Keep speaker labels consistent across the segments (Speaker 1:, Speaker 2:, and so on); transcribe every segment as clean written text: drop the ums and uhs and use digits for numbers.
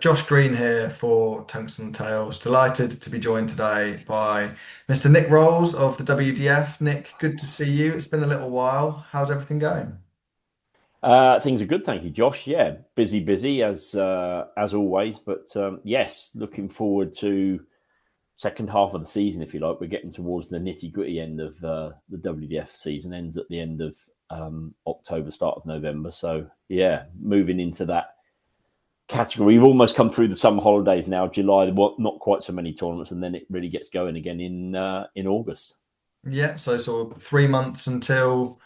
Speaker 1: Josh Green here for Tungsten Tales. Delighted to be joined today by Mr. Nick Rolls of the WDF. Nick, good to see you. It's been a little while. How's everything going?
Speaker 2: Things are good, thank you, Josh. Yeah, busy as always. But yes, looking forward to second half of the season, if you like. We're getting towards the nitty gritty end of the WDF season. Ends at the end of October, start of November. So yeah, moving into that category. We've almost come through the summer holidays now. July, not quite so many tournaments, and then it really gets going again in August.
Speaker 1: Yeah, so sort of 3 months until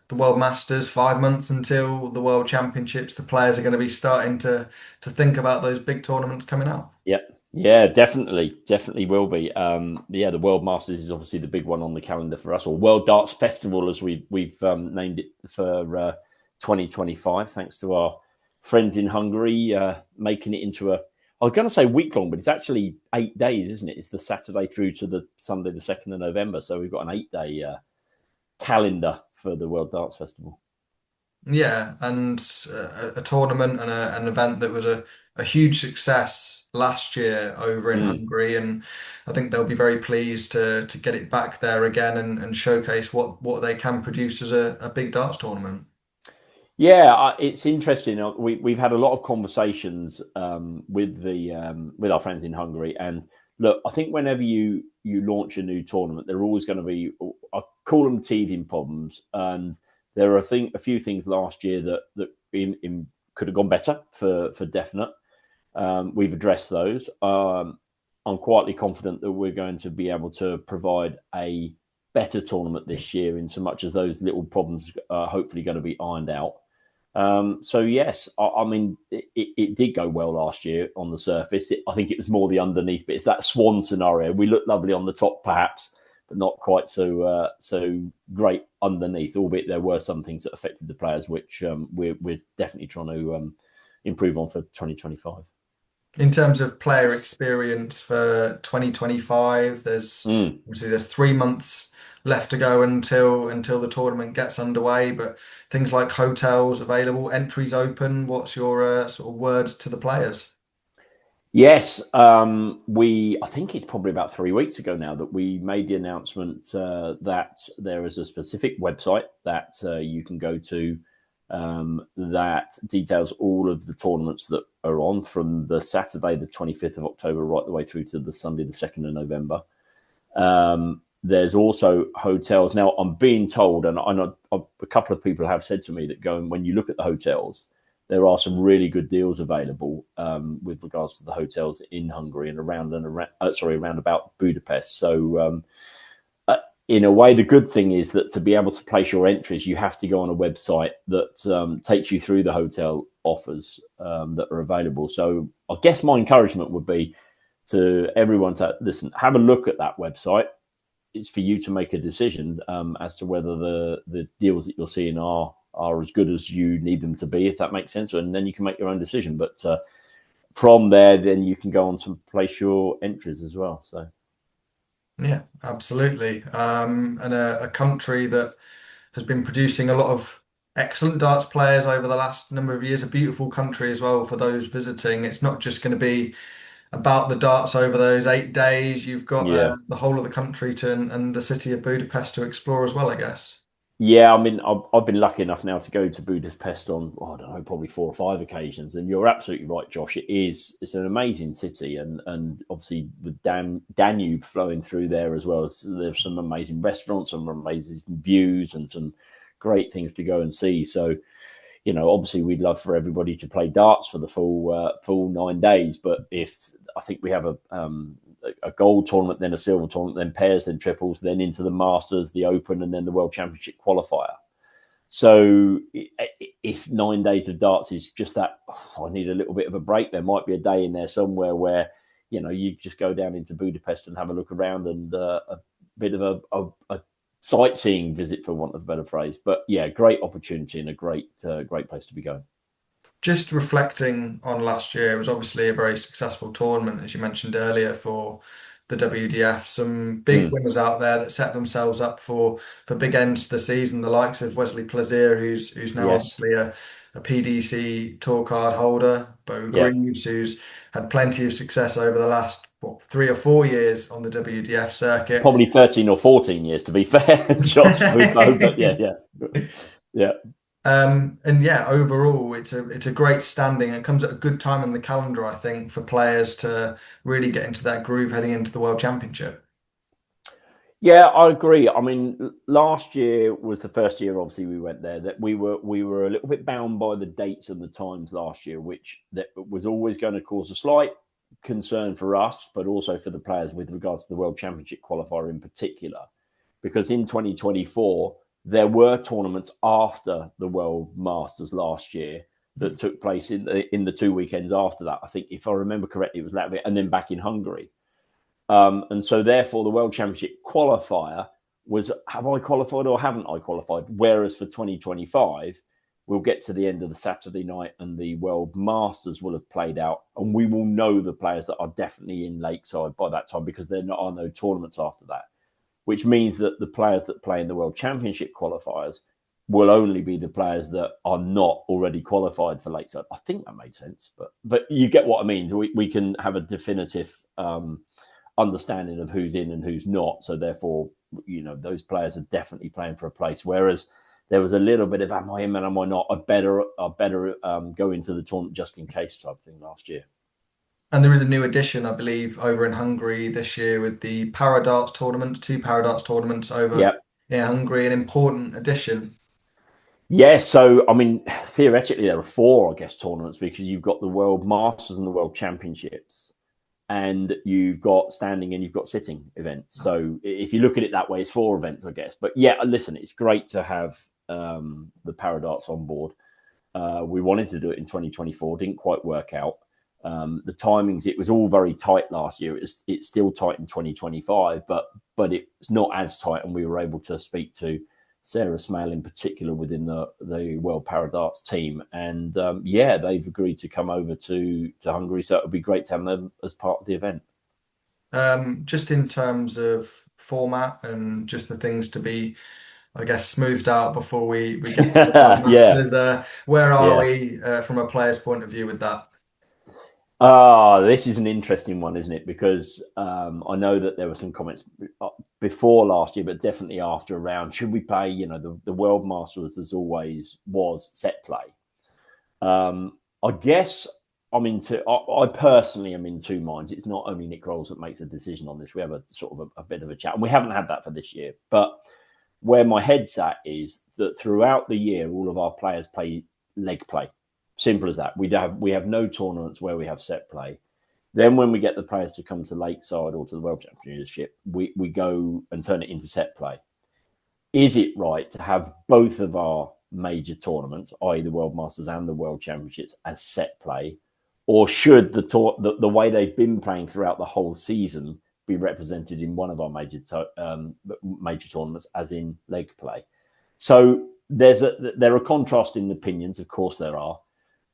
Speaker 1: the World Masters, 5 months until the World Championships. The players are going to be starting to think about those big tournaments coming up.
Speaker 2: Yeah, yeah, definitely will be. Yeah, the World Masters is obviously the big one on the calendar for us, or World Darts Festival as we've named it for 2025. Thanks to our friends in Hungary, making it into a. I was going to say week long, but it's actually 8 days, isn't it? It's the Saturday through to the Sunday, the 2nd of November. So we've got an 8 day calendar for the World Darts Festival.
Speaker 1: Yeah, and a tournament and an event that was a huge success last year over in
Speaker 2: Mm.
Speaker 1: Hungary, and I think they'll be very pleased to get it back there again and showcase what they can produce as a big darts tournament.
Speaker 2: Yeah, it's interesting. We've had a lot of conversations with our friends in Hungary, and look, I think whenever you launch a new tournament, there are always going to be, I call them teething problems, and there are a few things last year that could have gone better for definite. We've addressed those. I'm quietly confident that we're going to be able to provide a better tournament this year, in so much as those little problems are hopefully going to be ironed out. So yes, I mean it did go well last year on the surface. I think it was more the underneath bit. It's that swan scenario. We looked lovely on the top, perhaps, but not quite so great underneath. Albeit there were some things that affected the players, which we're definitely trying to improve on for 2025.
Speaker 1: In terms of player experience for 2025, there's
Speaker 2: Mm.
Speaker 1: obviously there's 3 months left to go until the tournament gets underway, but things like hotels available, entries open. What's your sort of words to the players?
Speaker 2: Yes, we. I think it's probably about 3 weeks ago now that we made the announcement that there is a specific website that you can go to that details all of the tournaments that are on from the Saturday, the 25th of October, right the way through to the Sunday, the 2nd of November. There's also hotels. Now, I'm being told, and I know a couple of people have said to me that going when you look at the hotels, there are some really good deals available with regards to the hotels in Hungary around about Budapest. So, in a way, the good thing is that to be able to place your entries, you have to go on a website that takes you through the hotel offers that are available. So, I guess my encouragement would be to everyone to listen, have a look at that website. It's for you to make a decision as to whether the deals that you're seeing are as good as you need them to be, if that makes sense, and then you can make your own decision. But from there, then you can go on to place your entries as well. So
Speaker 1: Yeah, absolutely. And a country that has been producing a lot of excellent darts players over the last number of years. A beautiful country as well for those visiting. It's not just going to be about the darts over those 8 days. You've got
Speaker 2: yeah,
Speaker 1: the whole of the country to and the city of Budapest to explore as well, I guess.
Speaker 2: yeah. I mean, I've been lucky enough now to go to Budapest on I don't know, probably 4 or 5 occasions, and you're absolutely right, Josh. It's an amazing city, and obviously the Danube flowing through there as well. There's some amazing restaurants, some amazing views, and some great things to go and see. So obviously we'd love for everybody to play darts for the full 9 days. But if I think we have a gold tournament, then a silver tournament, then pairs, then triples, then into the Masters, the Open, and then the World Championship qualifier. So if 9 days of darts is just that, I need a little bit of a break. There might be a day in there somewhere where you just go down into Budapest and have a look around and a bit of a sightseeing visit, for want of a better phrase. But yeah, great opportunity and a great place to be going.
Speaker 1: Just reflecting on last year, it was obviously a very successful tournament, as you mentioned earlier, for the WDF. Some big
Speaker 2: Mm.
Speaker 1: winners out there that set themselves up for big ends to the season. The likes of Wesley Plaisir, who's now
Speaker 2: Yes.
Speaker 1: obviously a PDC tour card holder, Bo
Speaker 2: Yeah.
Speaker 1: Greaves, who's had plenty of success over the last, 3 or 4 years on the WDF circuit.
Speaker 2: Probably 13 or 14 years, to be fair, Josh, with Bo. But yeah.
Speaker 1: And yeah, overall, it's a great standing. It comes at a good time in the calendar, I think, for players to really get into that groove heading into the World Championship.
Speaker 2: Yeah, I agree. I mean, last year was the first year, obviously, we went there, that we were a little bit bound by the dates and the times last year, which that was always going to cause a slight concern for us, but also for the players with regards to the World Championship qualifier in particular. Because in 2024, there were tournaments after the World Masters last year that took place in the 2 weekends after that. I think, if I remember correctly, it was Latvia and then back in Hungary. And so, therefore, the World Championship qualifier was, have I qualified or haven't I qualified? Whereas for 2025, we'll get to the end of the Saturday night and the World Masters will have played out. And we will know the players that are definitely in Lakeside by that time, because there are no tournaments after that, which means that the players that play in the World Championship qualifiers will only be the players that are not already qualified for Lakeside. I think that made sense, but you get what I mean. We can have a definitive understanding of who's in and who's not. So therefore, those players are definitely playing for a place. Whereas there was a little bit of, am I in and am I not? I better go into the tournament just in case type thing last year.
Speaker 1: And there is a new addition, I believe, over in Hungary this year with the Para Darts tournament, two Para Darts tournaments over
Speaker 2: Yeah.
Speaker 1: in Hungary, an important addition.
Speaker 2: Yeah, so I mean, theoretically there are four, I guess, tournaments, because you've got the World Masters and the World Championships, and you've got standing and you've got sitting events. So if you look at it that way, it's four events, I guess. But yeah, listen, it's great to have the Para Darts on board. We wanted to do it in 2024, didn't quite work out. The timings, it was all very tight last year. It's still tight in 2025, but it's not as tight, and we were able to speak to Sarah Smale in particular within the World Para Darts team, and they've agreed to come over to Hungary, so it would be great to have them as part of the event.
Speaker 1: Just in terms of format and just the things to be, I guess, smoothed out before we get to the World
Speaker 2: Yeah,
Speaker 1: Masters, where are
Speaker 2: yeah.
Speaker 1: we from a player's point of view with that?
Speaker 2: This is an interesting one, isn't it? Because I know that there were some comments before last year, but definitely after, around should we play? The World Masters, as always, was set play. I guess I personally am in two minds. It's not only Nick Rolls that makes a decision on this. We have a sort of a bit of a chat, and we haven't had that for this year. But where my head's at is that throughout the year, all of our players play leg play. Simple as that. We have no tournaments where we have set play. Then when we get the players to come to Lakeside or to the World Championship, we go and turn it into set play. Is it right to have both of our major tournaments, i.e. the World Masters and the World Championships, as set play? Or should the way they've been playing throughout the whole season be represented in one of our major tournaments, as in leg play? So there are contrasting opinions, of course there are.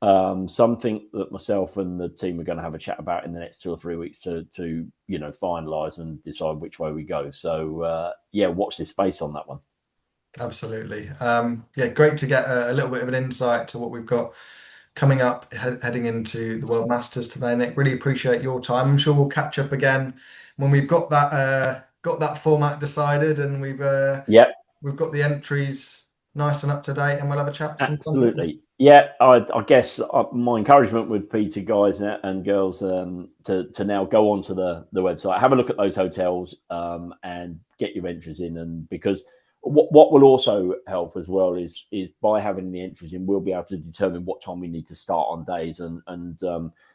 Speaker 2: Some think that myself and the team are going to have a chat about in the next 2 or 3 weeks to finalise and decide which way we go. So watch this space on that one.
Speaker 1: Absolutely. Great to get a little bit of an insight to what we've got coming up heading into the World Masters today, Nick. Really appreciate your time. I'm sure we'll catch up again when we've got that format decided, and we've got the entries nice and up to date, and we'll have a chat sometime.
Speaker 2: Absolutely. Yeah, I guess my encouragement would be to guys and girls to now go onto the website, have a look at those hotels, and get your entries in. And because what will also help as well is by having the entries in, we'll be able to determine what time we need to start on days. And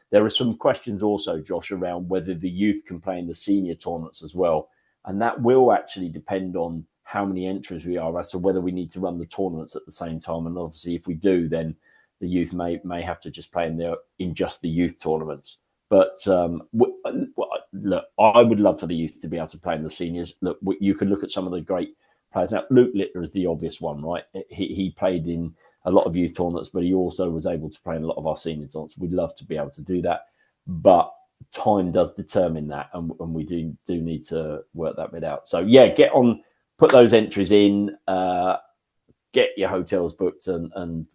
Speaker 2: there are some questions also, Josh, around whether the youth can play in the senior tournaments as well. And that will actually depend on how many entries we are as to whether we need to run the tournaments at the same time. And obviously, if we do, then the youth may have to just play in just the youth tournaments. But look, I would love for the youth to be able to play in the seniors. Look, you can look at some of the great players. Now, Luke Littler is the obvious one, right? He played in a lot of youth tournaments, but he also was able to play in a lot of our senior tournaments. We'd love to be able to do that, but time does determine that, and we do need to work that bit out. So yeah, get on, put those entries in, get your hotels booked, and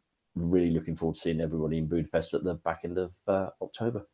Speaker 2: really looking forward to seeing everybody in Budapest at the back end of October.